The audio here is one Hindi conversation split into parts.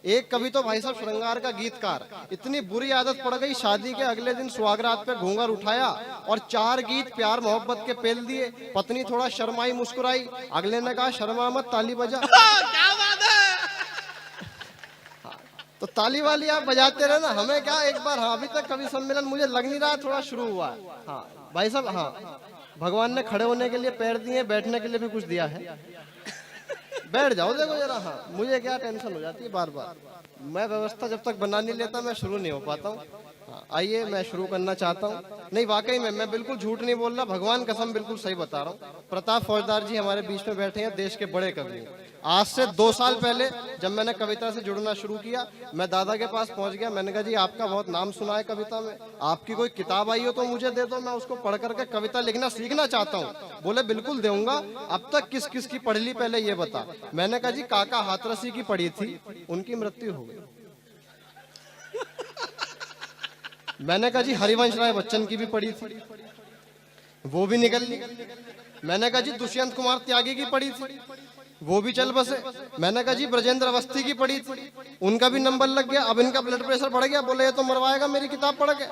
एक कवि तो भाई साहब श्रृंगार का गीतकार, इतनी बुरी आदत पड़ गई, शादी के अगले दिन सुहागरात पे घूंघट उठाया और 4 गीत प्यार मोहब्बत के पेल दिए। पत्नी थोड़ा शर्माई, मुस्कुराई, अगले ने कहा शर्मा मत, ताली बजा। क्या बात है। तो ताली वाली आप बजाते रहे ना, हमें क्या एक बार। हाँ, अभी तक कवि सम्मेलन मुझे लग नहीं रहा थोड़ा शुरू हुआ है। हाँ भाई साहब, हाँ भगवान ने खड़े होने के लिए पैर दिए, बैठने के लिए भी कुछ दिया है। बैठ जाओ, देखो जरा। हाँ, मुझे क्या टेंशन हो जाती है बार बार। मैं व्यवस्था जब तक बना नहीं लेता मैं शुरू नहीं हो पाता हूँ। हाँ, आइए मैं शुरू करना चाहता हूँ। नहीं वाकई में मैं बिल्कुल झूठ नहीं बोल रहा, भगवान कसम बिल्कुल सही बता रहा हूँ। प्रताप फौजदार जी हमारे बीच में बैठे हैं, देश के बड़े कवि हैं। आज से 2 साल पहले जब मैंने कविता से जुड़ना शुरू किया, मैं दादा के पास पहुंच गया। मैंने कहा जी आपका बहुत नाम सुना है कविता में, आपकी कोई किताब आई हो तो मुझे दे दो, मैं उसको पढ़ करके कविता लिखना सीखना चाहता हूँ। बोले बिल्कुल दूंगा, अब तक किस किस की पढ़ ली पहले ये बता। मैंने कहा जी काका हाथरसी की पढ़ी थी, उनकी मृत्यु हो गई। मैंने कहा जी हरिवंश राय बच्चन की भी पढ़ी थी, वो भी निकल ली। मैंने कहा जी दुष्यंत कुमार त्यागी की पढ़ी थी, वो भी चल बसे। मैंने कहा जी ब्रजेंद्र अवस्थी की पढ़ी थी, उनका भी नंबर लग गया। अब इनका ब्लड प्रेशर बढ़ गया, बोले ये तो मरवाएगा मेरी किताब पढ़ के।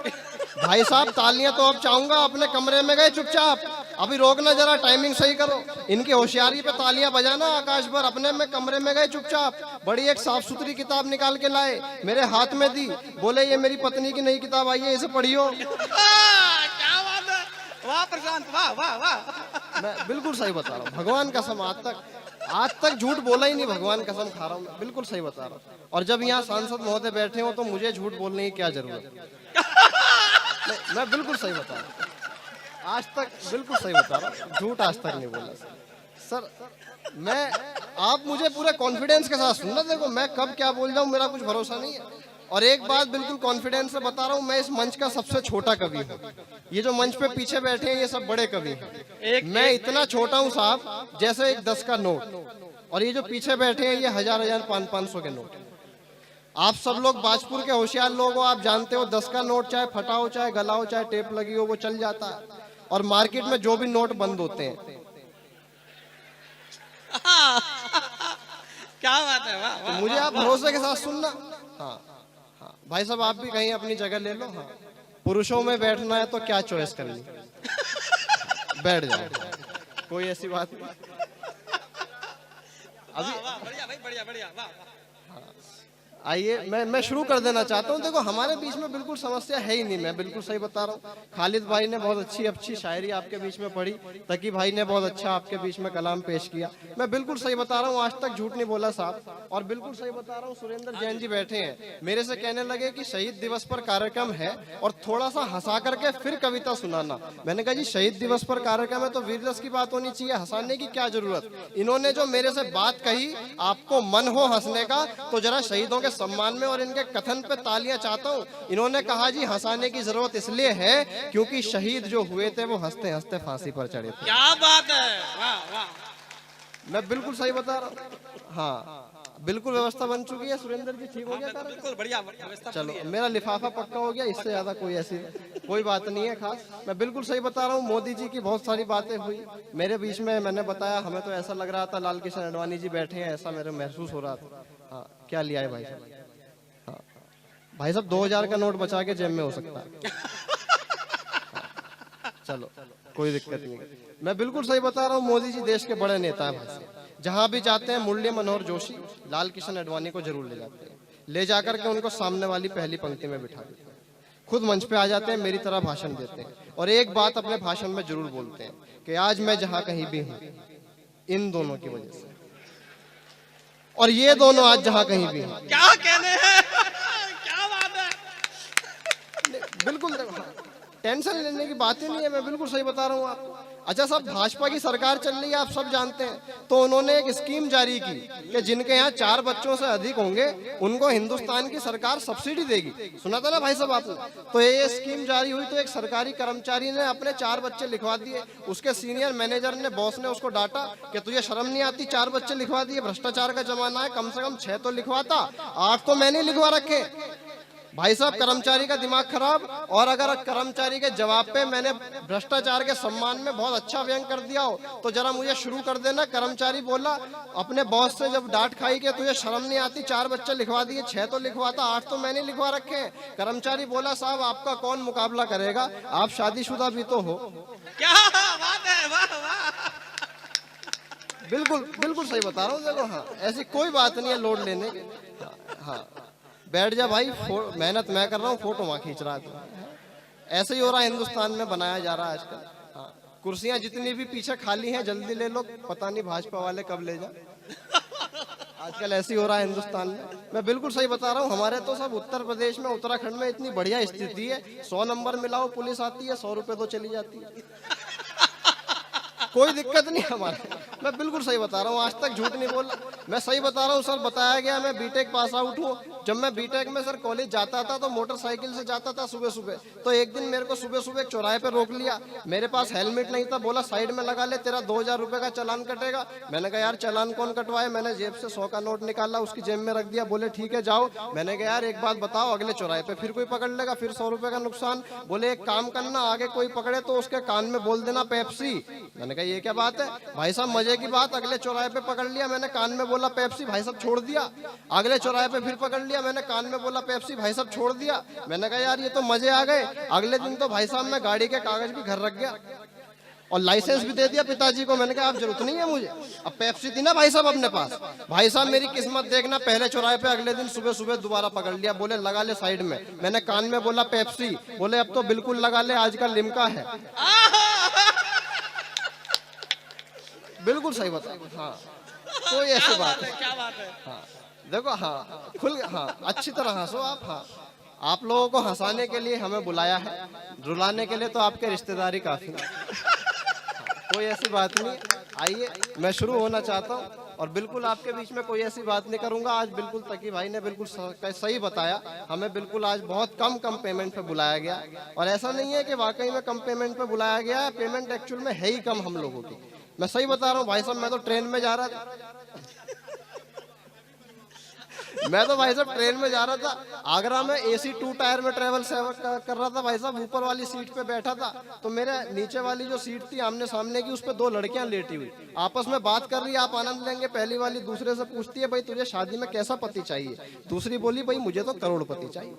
भाई साहब तालियां तो अब चाहूंगा, अपने कमरे में गए चुपचाप, अभी रोकना जरा, टाइमिंग सही करो। इनकी होशियारी पे तालियां बजाना आकाश भर, अपने में कमरे में गए चुपचाप। बड़ी एक साफ सुथरी किताब निकाल के लाए, मेरे हाथ में दी, बोले ये मेरी पत्नी की नई किताब आई है, इसे पढ़ियो। क्या बात है, वाह प्रशांत, वाह वाह वाह। मैं बिल्कुल सही बता रहा हूँ, भगवान कसम आज तक झूठ बोला ही नहीं, भगवान कसम खा रहा हूँ, मैं बिल्कुल सही बता रहा हूँ। और जब यहाँ सांसद महोदय बैठे हो तो मुझे झूठ बोलने की क्या जरूरत है। मैं बिल्कुल सही बता रहा हूँ, आज तक बिल्कुल सही बता रहा हूँ, झूठ आज तक नहीं बोला सर। मैं आप मुझे पूरे कॉन्फिडेंस के साथ सुनना, देखो मैं कब क्या बोल जाऊँ मेरा कुछ भरोसा नहीं है। और एक बात बिल्कुल कॉन्फिडेंस से बता रहा हूँ, मैं इस मंच का सबसे छोटा कवि हूँ। ये जो मंच पे पीछे बैठे हैं ये सब बड़े कवि हैं, मैं इतना छोटा हूँ साहब जैसे एक 10 का नोट। और ये जो पीछे बैठे हैं ये 1000 500 के नोट। आप सब लोग बाजपुर के होशियार लोग हो, आप जानते हो 10 का नोट चाहे फटा हो, चाहे गला हो, चाहे टेप लगी हो, वो चल जाता है। और मार्केट में जो भी नोट बंद होते हैं। क्या बात है, वाह तो मुझे आप भरोसे के साथ सुनना। हाँ हाँ भाई साहब, आप भी कहीं अपनी जगह ले लो। हाँ, पुरुषों में बैठना है तो क्या चॉइस करनी, बैठ जाओ, कोई ऐसी बात नहीं। अभी बढ़िया भाई, बढ़िया बढ़िया, वाह। आइए मैं शुरू कर देना चाहता हूँ। देखो हमारे बीच में बिल्कुल समस्या है ही नहीं, मैं बिल्कुल सही बता रहा हूँ। खालिद भाई ने बहुत अच्छी शायरी आपके बीच में पढ़ी, तकी भाई ने बहुत अच्छा आपके बीच में कलाम पेश किया। मैं बिल्कुल सही बता रहा हूँ, आज तक झूठ नहीं बोला साहब। और बिल्कुल सही बता रहा हूँ, सुरेंद्र जैन जी बैठे हैं, मेरे से कहने लगे कि शहीद दिवस पर कार्यक्रम है और थोड़ा सा हंसा करके फिर कविता सुनाना। मैंने कहा जी शहीद दिवस पर कार्यक्रम है तो वीर रस की बात होनी चाहिए, हंसाने की क्या जरूरत। इन्होंने जो मेरे से बात कही, आपको मन हो हंसने का तो जरा शहीदों सम्मान में और इनके कथन पे तालियां चाहता हूं। इन्होंने कहा जी हंसाने की जरूरत इसलिए है क्योंकि शहीद जो हुए थे वो हंसते हंसते फांसी पर चढ़े थे। क्या बात है, वाह वाह। मैं बिल्कुल सही बता रहा हूँ। हाँ बिल्कुल व्यवस्था बन चुकी है, सुरेंद्र जी ठीक हो गया कार्य? बिल्कुल बढ़िया व्यवस्था। चलो मेरा लिफाफा पक्का हो गया, इससे ज्यादा कोई ऐसी कोई बात नहीं है खास। मैं बिल्कुल सही बता रहा हूँ, मोदी जी की बहुत सारी बातें हुई मेरे बीच में। मैंने बताया हमें तो ऐसा लग रहा था लाल कृष्ण आडवाणी जी बैठे हैं, ऐसा मेरे महसूस हो रहा था। हाँ क्या लिया है भाई साहब? हाँ भाई साहब 2000 का नोट बचा के जेब में हो सकता है। हाँ, चलो कोई दिक्कत नहीं। मैं बिल्कुल सही बता रहा हूँ, मोदी जी देश के बड़े नेता हैं भाई साहब। जहां भी जाते हैं मुरली मनोहर जोशी, लाल कृष्ण आडवाणी को जरूर ले जाते हैं, ले जाकर के उनको सामने वाली पहली पंक्ति में बिठा देते हैं, खुद मंच पे आ जाते हैं, मेरी तरह भाषण देते हैं और एक बात अपने भाषण में जरूर बोलते हैं कि आज मैं जहां कहीं भी हूं इन दोनों की वजह से, और ये दोनों आज जहां कहीं भी हैं। क्या कहने हैं, क्या बात है। बिल्कुल टेंशन लेने की बात ही नहीं है, मैं बिल्कुल सही बता रहा हूँ आपको। अच्छा साहब, भाजपा की सरकार चल रही है आप सब जानते हैं, तो उन्होंने एक स्कीम जारी की कि जिनके यहाँ 4 बच्चों से अधिक होंगे उनको हिंदुस्तान की सरकार सब्सिडी देगी। सुना था ना भाई साहब आपने? तो ये स्कीम जारी हुई तो एक सरकारी कर्मचारी ने अपने 4 बच्चे लिखवा दिए। उसके सीनियर मैनेजर ने, बॉस ने उसको डांटा कि तुझे शर्म नहीं आती, 4 बच्चे लिखवा दिए, भ्रष्टाचार का जमाना है, कम से कम 6 तो लिखवाता, 8 तो मैंने लिखवा रखे। भाई साहब कर्मचारी का दिमाग खराब, और अगर कर्मचारी के जवाब पे मैंने भ्रष्टाचार के सम्मान में बहुत अच्छा व्यंग कर दिया हो तो जरा मुझे शुरू कर देना। कर्मचारी बोला अपने बॉस से जब डांट खाई के तुझे शर्म नहीं आती, 4 बच्चे लिखवा दिए, 6 तो लिखवाता, 8 तो मैंने लिखवा रखे हैं। कर्मचारी बोला साहब आपका कौन मुकाबला करेगा, आप शादीशुदा भी तो हो। क्या बात है, वाह वाह। बिल्कुल बिल्कुल सही बता रहा हूँ। देखो हाँ, ऐसी कोई बात नहीं है लोड लेने की। हाँ बैठ जा भाई, मेहनत मैं कर रहा हूँ, फोटो वहाँ खींच रहा है। ऐसे ही हो रहा है हिंदुस्तान में, बनाया जा रहा है आजकल। हाँ, कुर्सियां जितनी भी पीछे खाली हैं जल्दी ले लो, पता नहीं भाजपा वाले कब ले जा। आजकल ऐसे ही हो रहा है हिंदुस्तान में। मैं बिल्कुल सही बता रहा हूँ। हमारे तो सब उत्तर प्रदेश में, उत्तराखंड में इतनी बढ़िया स्थिति है, 100 नंबर मिलाओ पुलिस आती है, 100 रुपए तो चली जाती है, कोई दिक्कत नहीं हमारे। मैं बिल्कुल सही बता रहा हूँ, आज तक झूठ नहीं बोला, मैं सही बता रहा हूँ सर। बताया गया मैं बीटेक पास आउट हूँ। जब मैं बीटेक में सर कॉलेज जाता था तो मोटरसाइकिल से जाता था सुबह सुबह। तो एक दिन मेरे को सुबह सुबह चौराहे पे रोक लिया, मेरे पास हेलमेट नहीं था, बोला साइड में लगा ले, तेरा 2000 रुपए का चालान कटेगा। मैंने कहा यार चालान कौन कटवाए, मैंने जेब से 100 का नोट निकाला, उसकी जेब में रख दिया। बोले ठीक है जाओ। मैंने कहा यार एक बात बताओ, अगले चौराहे पे फिर कोई पकड़ लेगा, फिर 100 रुपए का नुकसान। बोले एक काम करना, आगे कोई पकड़े तो उसके कान में बोल देना पेप्सी। मैंने कहा ये क्या बात है भाई साहब, मजे की बात। अगले चौराहे पे पकड़ लिया, मैंने कान में बोला पेप्सी, भाई साहब छोड़ दिया। अगले चौराहे पे फिर पकड़ लिया, मैंने कान में बोला पेप्सी, भाई साहब छोड़ दिया। मैंने कहा यार ये तो मजे आ गए। अगले दिन तो भाई साहब मैं गाड़ी के कागज भी घर रख गया और लाइसेंस भी दे दिया पिताजी को। मैंने कहा अब जरूरत नहीं है मुझे, अब पेप्सी थी ना भाई साहब अपने पास। भाई साहब मेरी किस्मत देखना, पहले चौराहे पे अगले दिन सुबह सुबह दोबारा पकड़ लिया, बोले लगा ले साइड में। मैंने कान में बोला पेप्सी, बोले अब तो बिल्कुल लगा ले, आज का लिमका है। बिल्कुल सही बता। हाँ कोई ऐसी बात है, क्या बात है। हाँ देखो हाँ खुल, हाँ अच्छी तरह हंसो आप। हाँ आप लोगों को हंसाने के लिए हमें बुलाया है, रुलाने के लिए तो आपके रिश्तेदारी काफी। कोई ऐसी बात नहीं, आइए मैं शुरू होना चाहता हूँ और बिल्कुल आपके बीच में कोई ऐसी बात नहीं करूंगा। आज बिल्कुल तकी भाई ने बिल्कुल सही बताया, हमें बिल्कुल आज बहुत कम पेमेंट पे बुलाया गया। और ऐसा नहीं है कि वाकई में कम पेमेंट पे बुलाया गया है, पेमेंट एक्चुअल में है ही कम हम लोगों की। मैं सही बता रहा हूँ भाई साहब, मैं तो ट्रेन में जा रहा था मैं तो भाई साहब ट्रेन में जा रहा था आगरा में, AC 2 टायर में ट्रेवल कर रहा था भाई साहब। ऊपर वाली सीट पे बैठा था तो मेरे नीचे वाली जो सीट थी आमने सामने की, उस पे 2 लड़कियां लेटी हुई आपस में बात कर रही है, आप आनंद लेंगे। पहली वाली दूसरे से पूछती है भाई तुझे शादी में कैसा पति चाहिए। दूसरी बोली भाई मुझे तो करोड़पति चाहिए।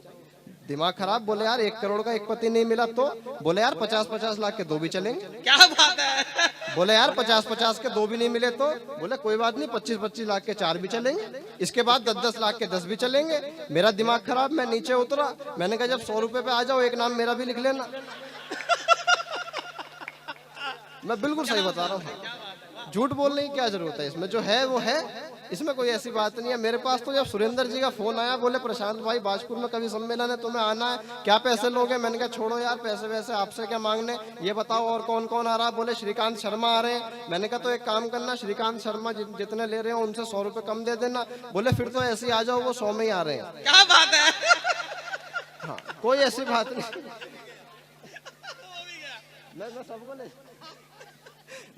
दिमाग खराब, बोले यार 1 करोड़ का एक पति नहीं मिला तो? बोले यार 50-50 लाख के 2 भी चलेंगे। क्या बात है। बोले यार 50-50 के 2 भी नहीं मिले तो? बोले कोई बात नहीं, 25-25 लाख के 4 भी चलेंगे, इसके बाद 10-10 लाख के 10 भी चलेंगे। मेरा दिमाग खराब, मैं नीचे उतरा, मैंने कहा जब 100 रुपए पे आ जाओ एक नाम मेरा भी लिख लेना। मैं बिल्कुल सही बता रहा हूँ, झूठ बोलने की क्या जरूरत है, इसमें जो है वो है, इसमें कोई ऐसी बात नहीं है। मेरे पास तो जब सुरेंद्र जी का फोन आया, बोले प्रशांत भाई बाजपुर में कभी सम्मेलन है, तुम्हें आना है, क्या पैसे लोगे? मैंने कहा छोड़ो यार पैसे वैसे, आपसे क्या मांगने, ये बताओ और कौन कौन आ रहा है? बोले श्रीकांत शर्मा आ रहे हैं। मैंने कहा तो एक काम करना, श्रीकांत शर्मा जितने ले रहे हो उनसे 100 रुपए कम दे देना। बोले फिर तो ऐसे ही आ जाओ, वो 100 में ही आ रहे हैं। क्या बात है। हाँ कोई ऐसी बात नहीं, मैं सबको ले,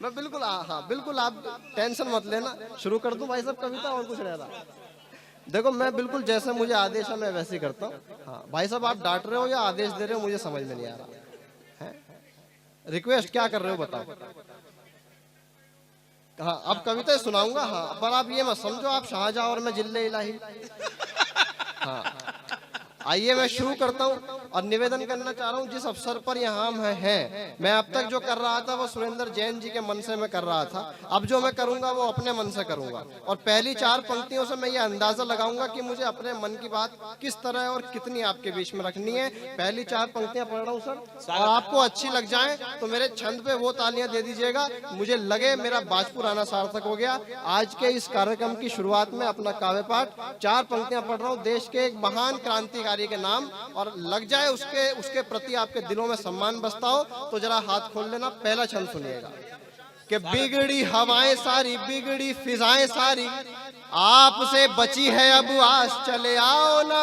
मैं बिल्कुल हाँ बिल्कुल, आप टेंशन मत लेना। शुरू कर दूं भाई साहब कविता, और कुछ रह रहा? देखो मैं बिल्कुल जैसे मुझे आदेश है मैं वैसे ही करता हूँ। हाँ भाई साहब आप डांट रहे हो या आदेश दे रहे हो मुझे समझ में नहीं आ रहा है। रिक्वेस्ट क्या कर रहे हो बताओ? हाँ अब कविता सुनाऊंगा। हाँ पर आप ये मत समझो आप शाहजहां और मैं जिल्ले इलाही। हाँ आइए मैं शुरू करता हूँ और निवेदन करना चाह रहा हूँ, जिस अवसर पर यहाँ हम हैं, मैं अब तक जो कर रहा था वो सुरेंद्र जैन जी के मन से मैं कर रहा था, अब जो मैं करूंगा वो अपने मन से करूंगा। और पहली 4 पंक्तियों से मैं ये अंदाजा लगाऊंगा कि मुझे अपने मन की बात किस तरह और कितनी आपके बीच में रखनी है। पहली 4 पंक्तियां पढ़ रहा हूँ सर, और आपको अच्छी लग जाए तो मेरे छंद पे वो तालियां दे दीजिएगा, मुझे लगे मेरा बाजपुर आना सार्थक हो गया। आज के इस कार्यक्रम की शुरुआत में अपना काव्य पाठ 4 पंक्तियां पढ़ रहा हूँ देश के एक महान क्रांतिकारी के नाम, और लग जाए उसके प्रति आपके दिलों में सम्मान बसता हो तो जरा हाथ खोल लेना। पहला छंद सुनिएगा कि बिगड़ी हवाएं सारी, बिगड़ी फिजाएं सारी, आपसे बची है अब आस, चले आओ ना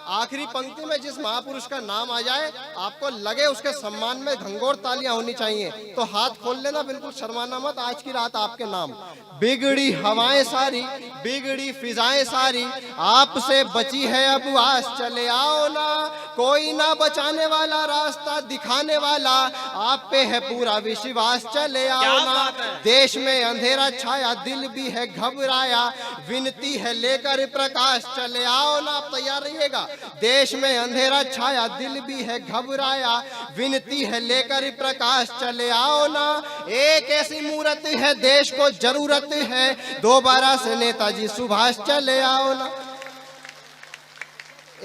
आखिरी पंक्ति में जिस महापुरुष का नाम आ जाए आपको लगे उसके सम्मान में घंघोर तालियां होनी चाहिए, तो हाथ खोल लेना, बिल्कुल शर्माना मत। आज की रात आपके नाम। बिगड़ी हवाएं सारी, बिगड़ी फिजाएं सारी, आपसे बची है अब आस, चले आओ ना, कोई ना बचाने वाला, रास्ता दिखाने वाला, आप पे है पूरा विश्वास, चले आओ ना। देश में अंधेरा छाया, दिल भी है घबराया, विनती है लेकर प्रकाश, चले आओ ना। आप तैयार रहिएगा। देश में अंधेरा छाया, दिल भी है घबराया, विनती है लेकर प्रकाश, चले आओ ना। एक ऐसी मूरत है देश को जरूरत है, दोबारा से नेताजी सुभाष, चले आओ ना।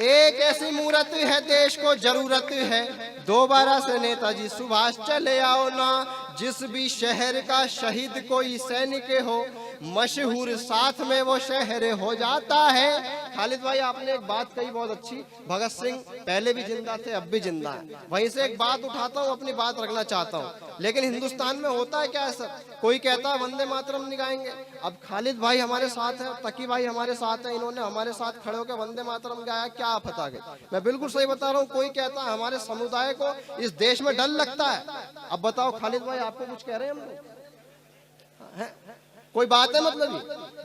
एक ऐसी मूरत है देश को जरूरत है, दोबारा से नेताजी सुभाष, चले आओ ना। जिस भी शहर का शहीद कोई सैनिक हो, मशहूर साथ में वो शहर हो जाता है। खालिद भाई आपने एक बात कही बहुत अच्छी, भगत सिंह पहले भी जिंदा थे, अब भी जिंदा है। वहीं से एक बात उठाता हूँ, अपनी बात रखना चाहता हूँ। लेकिन हिंदुस्तान में होता है क्या है सर, कोई कहता है वंदे मातरम नहीं गाएंगे। अब खालिद भाई हमारे साथ है, तकी भाई हमारे साथ है, इन्होंने हमारे साथ खड़े होकर वंदे मातरम गाया, क्या आफत आ गई। मैं बिल्कुल सही बता रहा हूँ। कोई कहता है हमारे समुदाय को इस देश में डर लगता है। अब बताओ खालिद भाई, आपको कुछ कह रहे हैं हम लोग? कोई बात है मतलब ये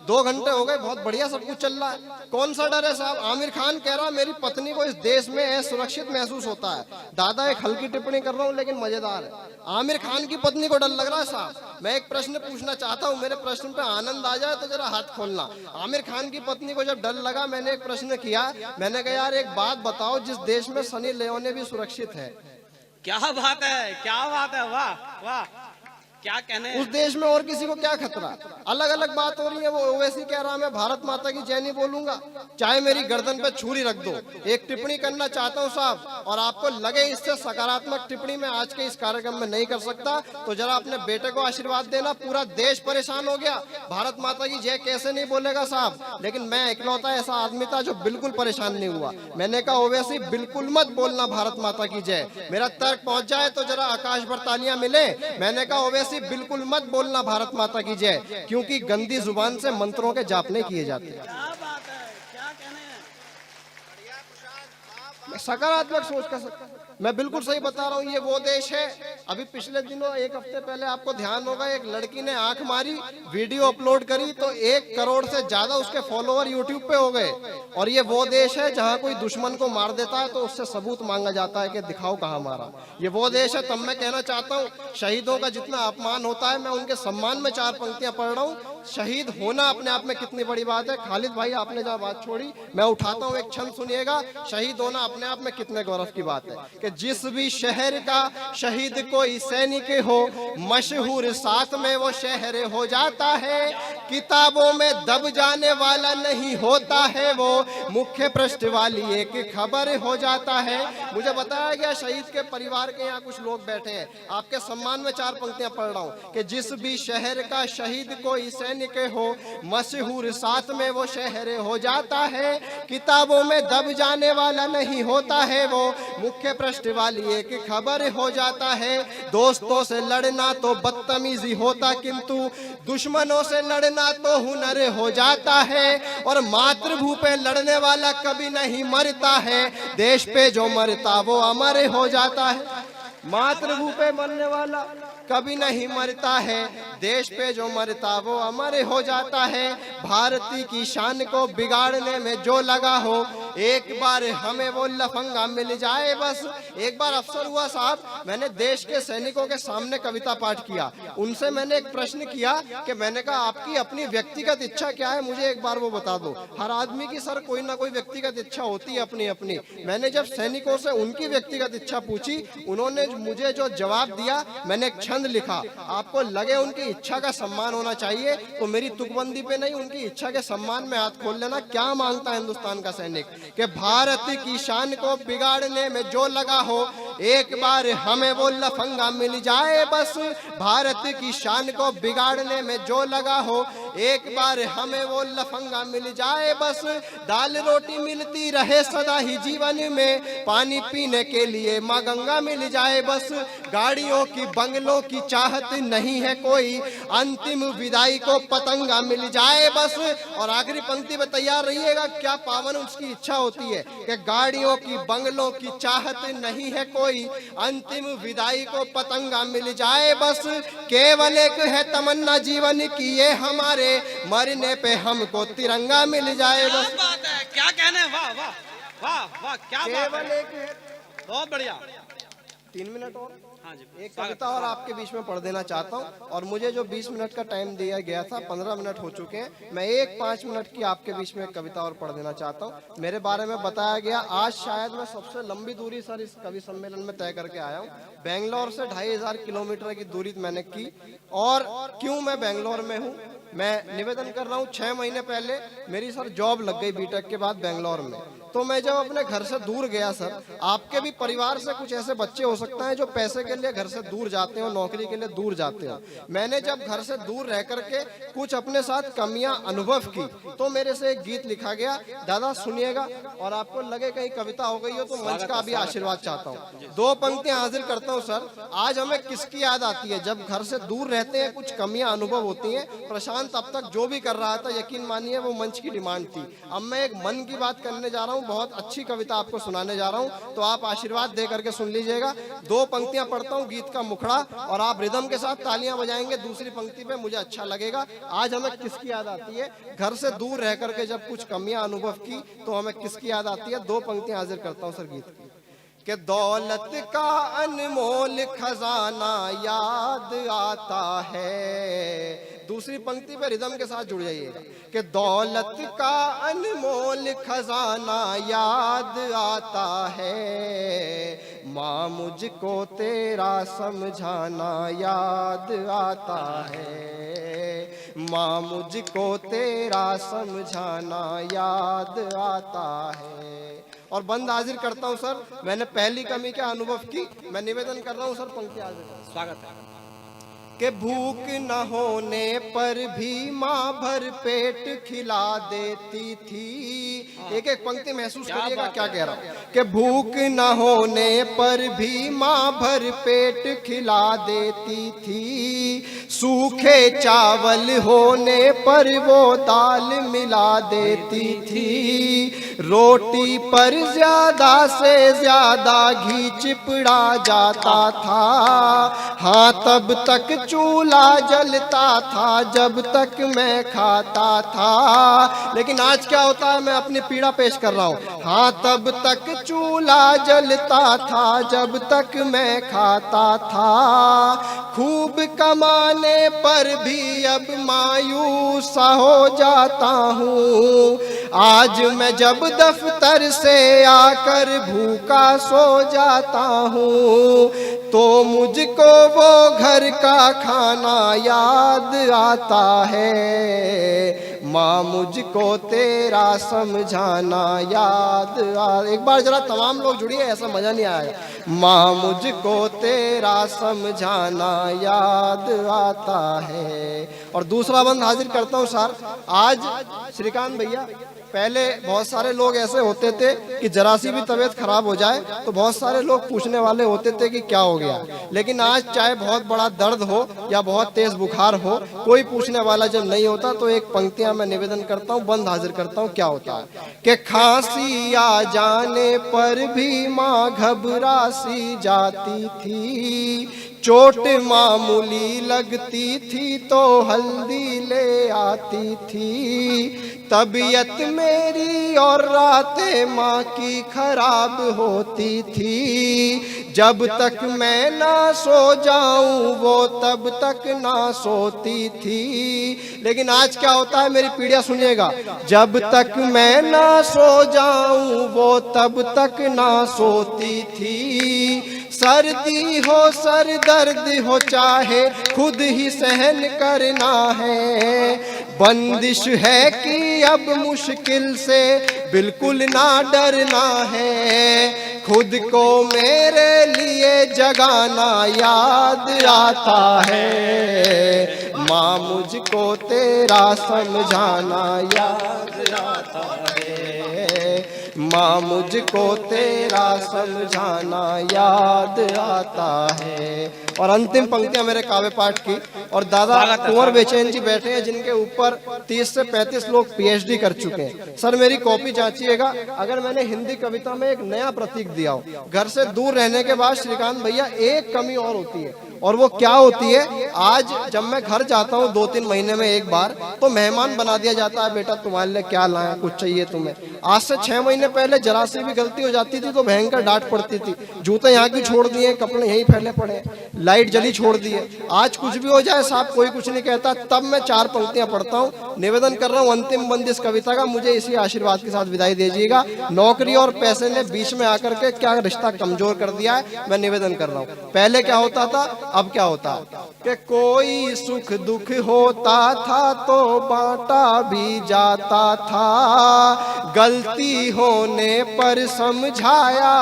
2 घंटे हो गए, बहुत बढ़िया सब कुछ चल रहा है, कौन सा डर है साहब? आमिर खान कह रहा मेरी पत्नी को इस देश में सुरक्षित महसूस होता है। दादा एक हल्की टिप्पणी कर रहा हूँ लेकिन मजेदार है। आमिर खान की पत्नी को डर लग रहा है साहब। मैं एक प्रश्न पूछना चाहता हूँ, मेरे प्रश्न पे आनंद आ जाए तो जरा हाथ खोलना। आमिर खान की पत्नी को जब डर लगा, मैंने एक प्रश्न किया, मैंने कहा यार एक बात बताओ, जिस देश में सनी लियोनी भी सुरक्षित है। क्या बात है, क्या बात है, वाह वाह, क्या कहने हैं? उस देश में और किसी को क्या खतरा? अलग अलग बात हो रही है। वो ओवैसी कह रहा मैं भारत माता की जय नहीं बोलूंगा, चाहे मेरी गर्दन पे छुरी रख दो। एक टिप्पणी करना चाहता हूं साहब, और आपको लगे इससे सकारात्मक टिप्पणी मैं आज के इस कार्यक्रम में नहीं कर सकता, तो जरा अपने बेटे को आशीर्वाद देना। पूरा देश परेशान हो गया, भारत माता की जय कैसे नहीं बोलेगा साहब। लेकिन मैं इकलौता ऐसा आदमी था जो बिल्कुल परेशान नहीं हुआ। मैंने कहा ओवैसी बिल्कुल मत बोलना भारत माता की जय। मेरा तर्क पहुंच जाए तो जरा आकाश भर तालियां मिले। मैंने कहा ओवैसी बिल्कुल मत बोलना भारत माता की जय, क्योंकि गंदी जुबान से मंत्रों के जाप नहीं किए जाते। क्या बात है, क्या कहने हैं? सकारात्मक सोच का मैं बिल्कुल सही बता रहा हूँ। ये वो देश है, अभी पिछले दिनों 1 हफ्ते पहले आपको ध्यान होगा, एक लड़की ने आंख मारी, वीडियो अपलोड करी तो 1 करोड़ से ज्यादा उसके फॉलोअर यूट्यूब पे हो गए। और ये वो देश है जहाँ कोई दुश्मन को मार देता है तो उससे सबूत मांगा जाता है कि दिखाओ कहाँ मारा। ये वो देश है। तब मैं कहना चाहता हूँ, शहीदों का जितना अपमान होता है, मैं उनके सम्मान में 4 पंक्तियां पढ़ रहा हूँ। शहीद होना अपने आप में कितनी बड़ी बात है। खालिद भाई आपने जहाँ बात छोड़ी, मैं उठाता हूँ, एक क्षण सुनिएगा। शहीद होना अपने आप में कितने गौरव की बात है कि जिस भी शहर का शहीद कोई सैनिक हो, मशहूर साथ में वो शहर हो जाता है। किताबों में दब जाने वाला नहीं होता है वो, मुख्य पृष्ठ वाली एक खबर हो जाता है। मुझे बताया गया शहीद के परिवार के यहाँ कुछ लोग बैठे हैं, आपके सम्मान में 4 पंक्तियां पढ़ रहा हूँ कि जिस भी शहर का शहीद कोई सैनिक हो, मशहूर साथ में वो शहर हो जाता है। किताबों में दब जाने वाला नहीं होता है वो, मुख्य पृष्ठ वाली एक खबर हो जाता है। दोस्तों से लड़ना तो बदतमीजी होता, किंतु दुश्मनों से लड़ना तो हुनर हो जाता है। और मातृभू पे लड़ने वाला कभी नहीं मरता है, देश पे जो मरता वो अमर हो जाता है। मातृभू पे मरने वाला कभी नहीं मरता है, देश पे जो मरता वो अमर हो जाता है। भारती की शान को बिगाड़ने में जो लगा हो, एक बार हमें वो लफंगा मिल जाए बस। एक बार अवसर हुआ साहब, मैंने देश के सैनिकों के सामने कविता पाठ किया। उनसे मैंने एक प्रश्न किया कि मैंने कहा आपकी अपनी व्यक्तिगत इच्छा क्या है, मुझे एक बार वो बता दो। हर आदमी की सर कोई ना कोई व्यक्तिगत इच्छा होती है अपनी अपनी। मैंने जब सैनिकों से उनकी व्यक्तिगत इच्छा पूछी, उन्होंने मुझे जो जवाब दिया, मैंने एक छंद लिखा। आपको लगे उनकी इच्छा का सम्मान होना चाहिए तो मेरी तुकबंदी पे नहीं, उनकी इच्छा के सम्मान में हाथ खोल लेना। क्या मांगता है हिंदुस्तान का सैनिक कि भारत की शान को बिगाड़ने में जो लगा हो, एक बार हमें वो लफंगा मिल जाए बस, भारत की शान को बिगाड़ने में जो लगा हो। एक बार हमें वो लफंगा मिल जाए बस, दाल रोटी मिलती रहे सदा ही जीवन में, पानी पीने के लिए माँ गंगा मिल जाए बस। गाड़ियों की बंगलों की चाहत नहीं है कोई, अंतिम विदाई को पतंगा मिल जाए बस। और आखिरी पंक्ति में तैयार रहिएगा, क्या पावन उसकी इच्छा होती है कि गाड़ियों की बंगलों की चाहत नहीं है कोई, अंतिम विदाई को पतंगा मिल जाए बस। केवल एक है तमन्ना जीवन की ये हमारे, मरने पे हमको तिरंगा मिल जाए क्या बस। बात है, क्या कहने, वाह वाह वाह वाह, क्या बात केवल है, एक है। बहुत बढ़िया। 3 मिनट और हाँ जी, एक कविता और आपके बीच में पढ़ देना चाहता हूँ। और मुझे जो 20 मिनट का टाइम दिया गया था, 15 मिनट हो चुके हैं। मैं एक 5 मिनट की आपके बीच में एक कविता और पढ़ देना चाहता हूँ। मेरे बारे में बताया गया, आज शायद मैं सबसे लंबी दूरी सर इस कवि सम्मेलन में तय करके आया हूँ। बेंगलोर से 2500 किलोमीटर की दूरी मैंने की। और क्यों मैं बेंगलोर में हूँ, मैं निवेदन कर रहा हूँ। 6 महीने पहले मेरी सर जॉब लग गई बीटेक के बाद बेंगलोर में। तो मैं जब अपने घर से दूर गया सर, आपके भी परिवार से कुछ ऐसे बच्चे हो सकते हैं जो पैसे के लिए घर से दूर जाते हो, नौकरी के लिए दूर जाते हो। मैंने जब घर से दूर रह करके कुछ अपने साथ कमियां अनुभव की, तो मेरे से एक गीत लिखा गया, दादा सुनिएगा, और आपको लगे कहीं कविता हो गई हो तो मंच का भी आशीर्वाद चाहता हूँ। 2 पंक्तियां हाजिर करता हूँ सर। आज हमें किसकी याद आती है जब घर से दूर रहते हैं, कुछ कमियां अनुभव होती हैं। प्रशांत अब तक जो भी कर रहा था, यकीन मानिए वो मंच की डिमांड थी। अब मैं एक मन की बात करने जा रहा हूँ, बहुत अच्छी कविता आपको सुनाने जा रहा हूँ, तो आप आशीर्वाद दे करके सुन लीजिएगा। 2 पंक्तियां पढ़ता हूँ गीत का मुखड़ा, और आप रिदम के साथ तालियां बजाएंगे दूसरी पंक्ति पे, मुझे अच्छा लगेगा। आज हमें किसकी याद आती है, घर से दूर रह करके जब कुछ कमियां अनुभव की तो हमें किसकी याद आती है। 2 पंक्तियां हाजिर करता हूँ सर गीत की। कि दौलत का अनमोल खजाना याद आता है। दूसरी पंक्ति पे रिदम के साथ जुड़ जाइएगा कि दौलत का अनमोल खजाना याद आता है, माँ मुझको तेरा समझाना याद आता है, माँ मुझको तेरा समझाना याद आता है। और बंद हाजिर करता हूँ सर, मैंने पहली कमी क्या अनुभव की, मैं निवेदन कर रहा हूँ सर, पंक्ति हाजिर। स्वागत है। कि भूख न होने पर भी माँ भर पेट खिला देती थी। एक एक पंक्ति महसूस करिएगा क्या कह रहा हूँ। कि भूख न होने पर भी माँ भर पेट खिला देती थी, सूखे चावल होने पर वो दाल मिला देती थी, रोटी पर ज्यादा से ज्यादा घी चिपड़ा जाता था, हाँ तब तक चूल्हा जलता था जब तक मैं खाता था। लेकिन आज क्या होता है, मैं अपनी पीड़ा पेश कर रहा हूँ। हाँ तब तक चूल्हा जलता था जब तक मैं खाता था, खूब कमाने पर भी अब मायूस हो जाता हूँ, आज मैं जब दफ्तर से आकर भूखा सो जाता हूँ, तो मुझको वो घर का खाना याद आता है, माँ मुझको तेरा समझाना याद एक बार जरा तमाम लोग जुड़िए, ऐसा मजा नहीं आएगा। माँ मुझको तेरा समझाना याद आता है। और दूसरा बंद हाजिर करता हूँ सर। आज श्रीकांत भैया, पहले बहुत सारे लोग ऐसे होते थे कि जरा सी भी तबीयत खराब हो जाए तो बहुत सारे लोग पूछने वाले होते थे कि क्या हो गया। लेकिन आज चाहे बहुत बड़ा दर्द हो या बहुत तेज बुखार हो, कोई पूछने वाला जब नहीं होता तो एक पंक्तियां मैं निवेदन करता हूँ, बंद हाजिर करता हूँ। क्या होता है कि खांसी आ जाने पर भी माँ घबरा सी जाती थी, चोट मामूली लगती थी तो हल्दी ले आती थी, तबीयत मेरी और रातें माँ की खराब होती थी, जब तक मैं ना सो जाऊं वो तब तक ना सोती थी। लेकिन आज क्या होता है, मेरी पीड़िया सुनिएगा, जब तक मैं ना सो जाऊं वो तब तक ना सोती थी, सर्दी हो सर दर्द हो चाहे खुद ही सहन करना है, बंदिश है कि अब मुश्किल से बिल्कुल ना डरना है, खुद को मेरे लिए जगाना याद आता है, माँ मुझको तेरा समझाना याद आता है, माँ मुझको तेरा समझाना याद आता है। और अंतिम पंक्तियां मेरे काव्य पाठ की। और दादा कुंवर बेचैन जी बैठे हैं जिनके ऊपर 30 से 35 लोग पीएचडी कर चुके हैं। सर मेरी कॉपी जांचिएगा, अगर मैंने हिंदी कविता में एक नया प्रतीक दिया हो, घर से दूर रहने के बाद श्रीकांत भैया एक कमी और होती है, और वो क्या होती है, आज जब मैं घर जाता हूँ 2-3 महीने में एक बार, तो मेहमान बना दिया जाता है, बेटा तुम्हारे लिए क्या लाया, कुछ चाहिए तुम्हें। आज से 6 महीने पहले जरा सी भी गलती हो जाती थी तो भयंकर डांट पड़ती थी, जूते यहाँ की छोड़ दिए, कपड़े यहीं फैले पड़े, लाइट जली छोड़ दी है। आज कुछ भी हो जाए साहब कोई कुछ नहीं कहता। तब मैं 4 पंक्तियां पढ़ता हूँ, निवेदन कर रहा हूँ अंतिम बंद इस कविता का, मुझे इसी आशीर्वाद के साथ विदाई दीजिएगा। नौकरी और पैसे ने बीच में आकर के क्या रिश्ता कमजोर कर दिया है, मैं निवेदन कर रहा हूँ। पहले क्या होता था, अब क्या होता है कि कोई सुख दुख होता था तो बांटा भी जाता था, गलती होने पर समझाया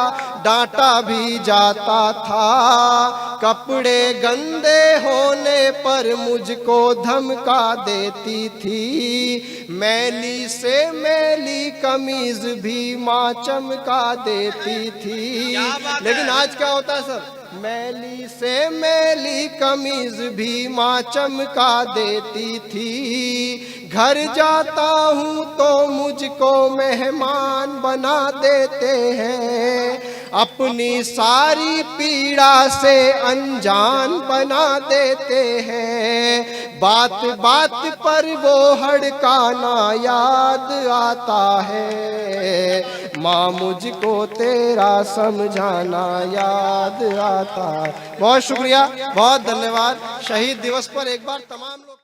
डांटा भी जाता था, कपड़े गंदे होने पर मुझको धमका देती थी, मैली से मैली कमीज भी माँ चमका देती थी। लेकिन आज क्या होता है सर, मैली से मैली कमीज भी माँ चमका देती थी, घर जाता हूँ तो मुझको मेहमान बना देते हैं, अपनी सारी पीड़ा से अनजान बना देते हैं, बात बात पर वो हड़काना याद आता है, माँ मुझको तेरा समझाना याद आता है। बहुत शुक्रिया, बहुत धन्यवाद। शहीद दिवस पर एक बार तमाम लोग